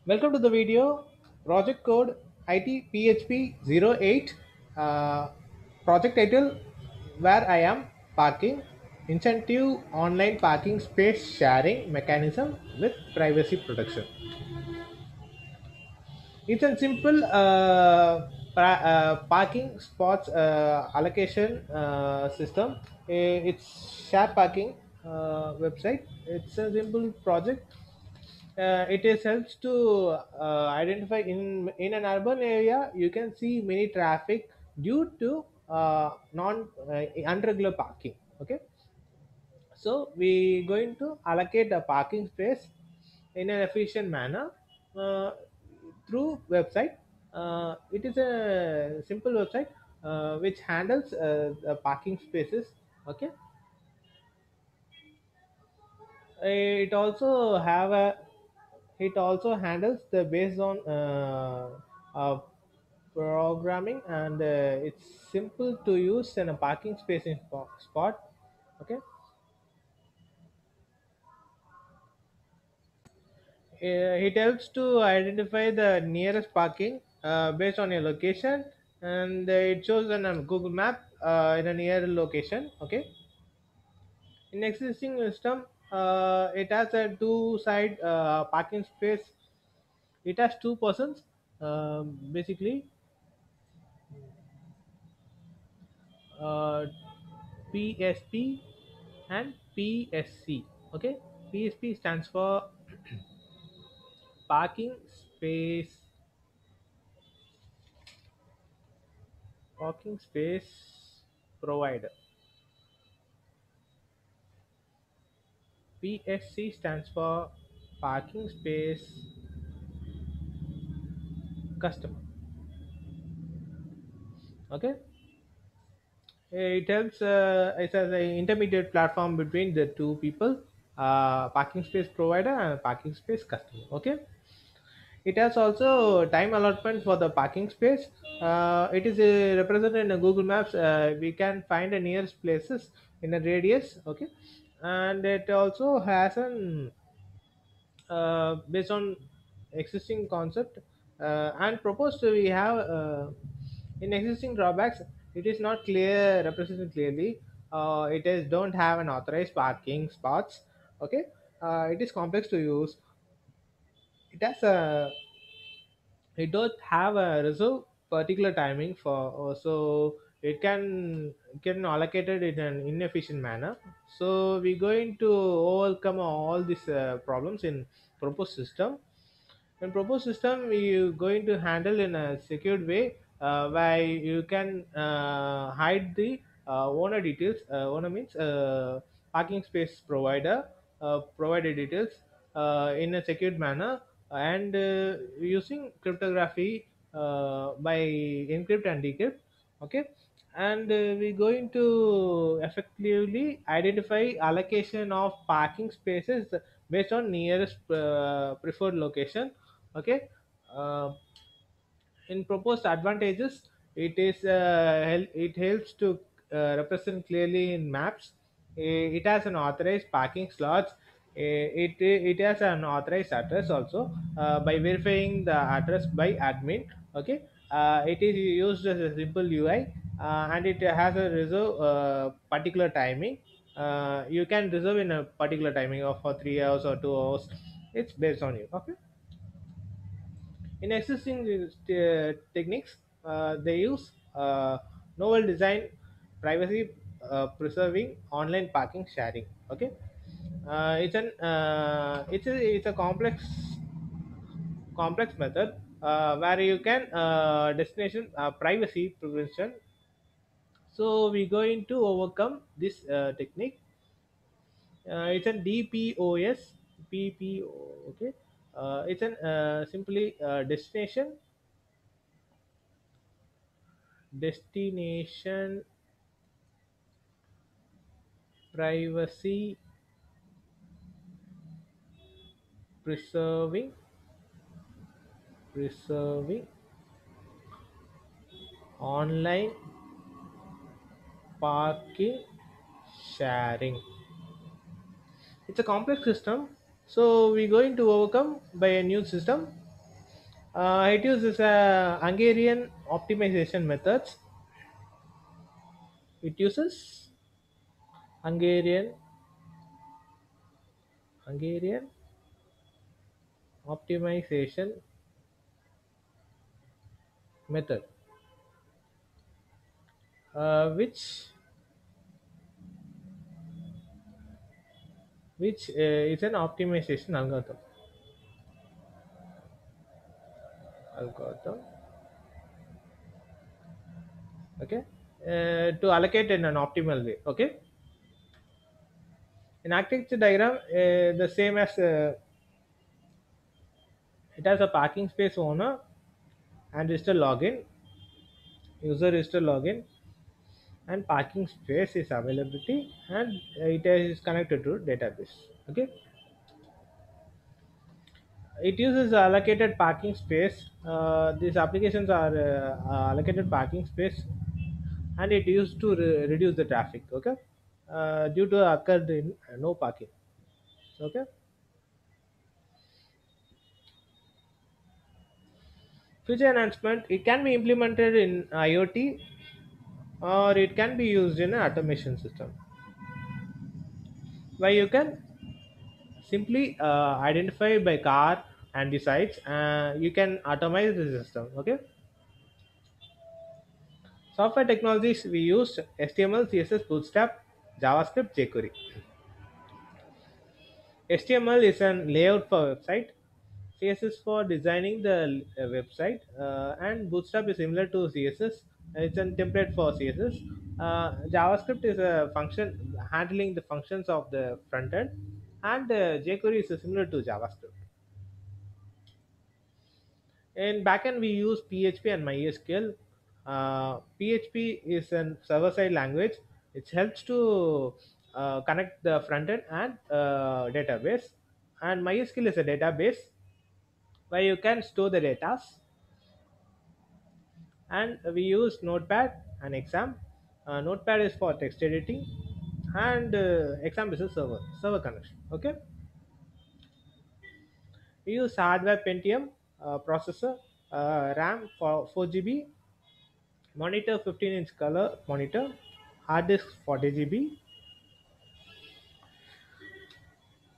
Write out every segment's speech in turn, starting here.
Welcome to the video. Project code ITPHP08. Uh, Project title Where I am parking incentive online parking space sharing mechanism with privacy protection. It's a simple parking spots allocation system. It's share parking website. It's a simple project. It is helps to identify in an urban area. You can see many traffic due to non unregular parking. Okay, so we going to allocate a parking space in an efficient manner uh, through website. It is a simple website which handles the parking spaces. Okay, it also have a it also handles the based on programming, and it's simple to use in a parking space in spot. Okay, it helps to identify the nearest parking based on your location, and it shows on a Google Map in a near location. Okay, in existing system, it has a two side parking space. It has two persons, basically uh, PSP and PSC. Okay, PSP stands for parking space provider. PSC stands for parking space customer. Okay, it helps. It's as an intermediate platform between the two people, parking space provider and parking space customer. Okay, it has also time allotment for the parking space. It is represented in a Google Maps. We can find the nearest places in a radius. Okay, and it also has an based on existing concept and proposed. We have in existing drawbacks. It is not clear represented clearly. It is don't have an authorized parking spots. Okay, it is complex to use. It has a it don't have a reserve particular timing for so it can allocate it in an inefficient manner. So we're going to overcome all these problems in proposed system. In proposed system, we going to handle in a secured way, where you can hide the owner details. Owner means parking space provider provider details in a secured manner, and using cryptography by encrypt and decrypt. Okay, and we're going to effectively identify allocation of parking spaces based on nearest preferred location. Okay, uh, in proposed advantages, it helps to represent clearly in maps. It has an authorized parking slots. It has an authorized address also by verifying the address by admin. Okay, it is used as a simple UI, and it has a reserve particular timing. You can reserve in a particular timing of for 3 hours or 2 hours. It's based on you. Okay, in existing techniques, they use novel design, privacy preserving online parking sharing. Okay, it's a complex method where you can destination privacy prevention. So we going to overcome this technique. It's a DPoS, PPO. Okay, it's an simply destination privacy preserving preserving online parking sharing. It's a complex system, so we're going to overcome by a new system. It uses Hungarian optimization methods. It uses Hungarian Hungarian optimization method, which is an optimization algorithm, okay, to allocate in an optimal way. Okay, in architecture diagram, the same as it has a parking space owner and register login, user register login, and parking space is availability, and it is connected to database. Okay, it uses allocated parking space. These applications are allocated parking space, and it used to reduce the traffic. Okay, due to occurred in no parking. Okay, future enhancement, it can be implemented in IoT, or it can be used in an automation system where you can simply identify by car and decides you can automate the system. Okay, software technologies we use HTML, CSS, Bootstrap, JavaScript, jQuery. HTML is an layout for website, CSS for designing the website, and Bootstrap is similar to CSS. It's a template for CSS. JavaScript is a function handling the functions of the front end, and jQuery is similar to JavaScript. In backend, we use PHP and MySQL. PHP is a server-side language. It helps to connect the front end and database. And MySQL is a database where you can store the data. And we use Notepad and Exam. Notepad is for text editing, and Exam is a server connection. Okay, we use hardware Pentium processor, RAM for 4 GB, monitor 15-inch color monitor, hard disk 40 GB.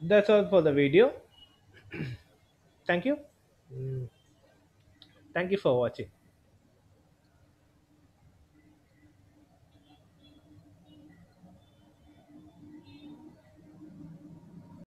That's all for the video. Thank you. Mm, Thank you for watching.